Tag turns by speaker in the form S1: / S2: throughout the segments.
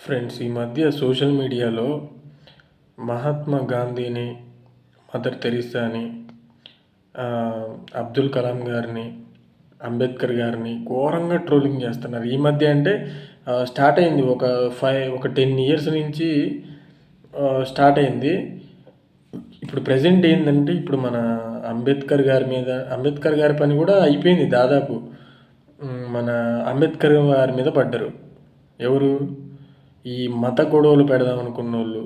S1: Friends, ఈ మధ్య social మీడియాలో మహాత్మా గాంధీని, మదర్ తెరీసాని, అబ్దుల్ కలాం గారిని, అంబేద్కర్ గారిని ఘోరంగా ట్రోలింగ్ చేస్తున్నారు. ఈ మధ్య అంటే స్టార్ట్ అయింది ఒక 10 ఇయర్స్ నుంచి స్టార్ట్ అయింది. ఇప్పుడు ప్రెజెంట్ ఏంటంటే ఇప్పుడు మన అంబేద్కర్ గారి పని కూడా అయిపోయింది దాదాపు. మన అంబేద్కర్ గారి మీద పడ్డారు. ఎవరు? ఈ మత గొడవలు పెడదాం అనుకున్నోళ్ళు,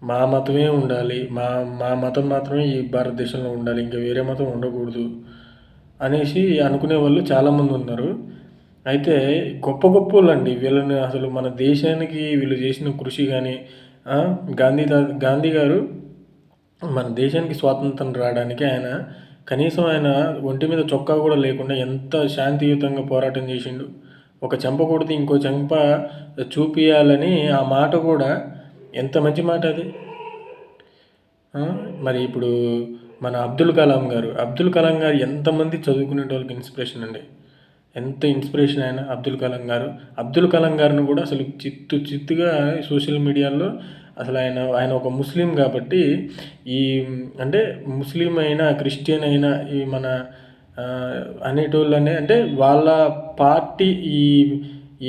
S1: మా మతమే ఉండాలి, మా మా మతం మాత్రమే ఈ భారతదేశంలో ఉండాలి, ఇంకా వేరే మతం ఉండకూడదు అనేసి అనుకునే వాళ్ళు చాలామంది ఉన్నారు. అయితే గొప్ప గొప్పోళ్ళండి వీళ్ళని. అసలు మన దేశానికి వీళ్ళు చేసిన కృషి కానీ, గాంధీ గారు మన దేశానికి స్వాతంత్రం రావడానికి కనీసం ఆయన ఒంటి మీద చొక్కా కూడా లేకుండా ఎంత శాంతియుతంగా పోరాటం చేసిండు. ఒక చెంప కొడితే ఇంకో చెంప చూపియాలని ఆ మాట కూడా ఎంత మంచి మాట అది. మరి ఇప్పుడు మన అబ్దుల్ కలాం గారు ఎంతమంది చదువుకునే వాళ్ళకి ఇన్స్పిరేషన్ అండి. ఎంత ఇన్స్పిరేషన్ ఆయన అబ్దుల్ కలాం గారిని కూడా అసలు చిత్తుగా సోషల్ మీడియాలో అసలు ఆయన ఒక ముస్లిం కాబట్టి, ఈ అంటే ముస్లిం అయినా క్రిస్టియన్ అయినా ఈ మన అనేటోళ్ళనే అంటే వాళ్ళ పార్టీ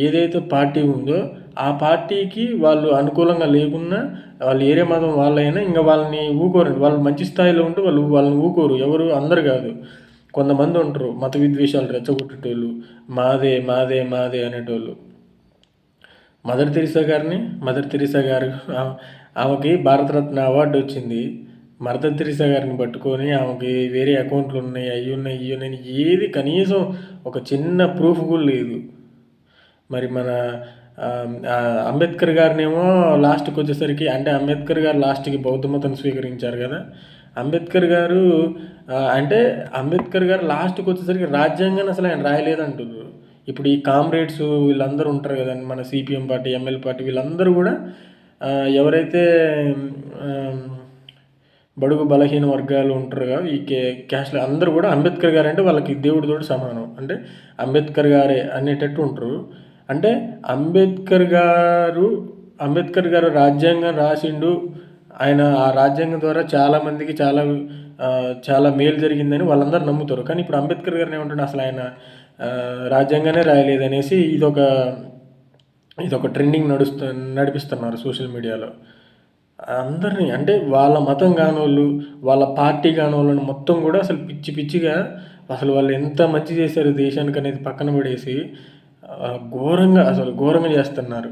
S1: ఏదైతే పార్టీ ఉందో ఆ పార్టీకి వాళ్ళు అనుకూలంగా లేకున్నా, వాళ్ళు ఏరే మతం వాళ్ళైనా ఇంకా వాళ్ళని ఊకోరండి. వాళ్ళు మంచి స్థాయిలో ఉంటే వాళ్ళని ఊకోరు. ఎవరు? అందరు కాదు, కొంతమంది ఉంటారు మత విద్వేషాలు రెచ్చగొట్టేటోళ్ళు, మాదే మాదే మాదే అనేటోళ్ళు. మదర్ తెరీసా గారు ఆమెకి భారతరత్న అవార్డు వచ్చింది. మదర్ తెరీసా గారిని పట్టుకొని ఆమెకి వేరే అకౌంట్లు ఉన్నాయి, అవి ఉన్నాయి ఏది కనీసం ఒక చిన్న ప్రూఫ్ కూడా లేదు. మరి మన అంబేద్కర్ గారినేమో లాస్ట్కి వచ్చేసరికి, అంటే అంబేద్కర్ గారు లాస్ట్కి బౌద్ధ మతం స్వీకరించారు కదా. అంబేద్కర్ గారు లాస్ట్కి వచ్చేసరికి రాజ్యాంగాన్ని అసలు ఆయన రాయలేదంటున్నారు. ఇప్పుడు ఈ కామ్రేడ్స్ వీళ్ళందరూ ఉంటారు కదండి, మన సిపిఎం పార్టీ, ఎంఎల్ పార్టీ, వీళ్ళందరూ కూడా ఎవరైతే బడుగు బలహీన వర్గాలు ఉంటారు కదా, ఈ క్యాస్ట్లో అందరూ కూడా అంబేద్కర్ గారు అంటే వాళ్ళకి దేవుడితోటి సమానం, అంటే అంబేద్కర్ గారే అనేటట్టు ఉంటారు. అంటే అంబేద్కర్ గారు రాజ్యాంగం రాసిండు, ఆయన ఆ రాజ్యాంగం ద్వారా చాలామందికి చాలా మేలు జరిగిందని వాళ్ళందరూ నమ్ముతారు. కానీ ఇప్పుడు అంబేద్కర్ గారిని ఏమంటాడు, అసలు ఆయన రాజ్యాంగానే రాయలేదనేసి ఇదొక ట్రెండింగ్ నడిపిస్తున్నారు సోషల్ మీడియాలో. అందరినీ అంటే వాళ్ళ మతం కానోళ్ళు, వాళ్ళ పార్టీ కానోళ్ళని మొత్తం కూడా అసలు పిచ్చిగా అసలు వాళ్ళు ఎంత మంచి చేశారు దేశానికి అనేది పక్కన పడేసి ఘోరంగా చేస్తున్నారు.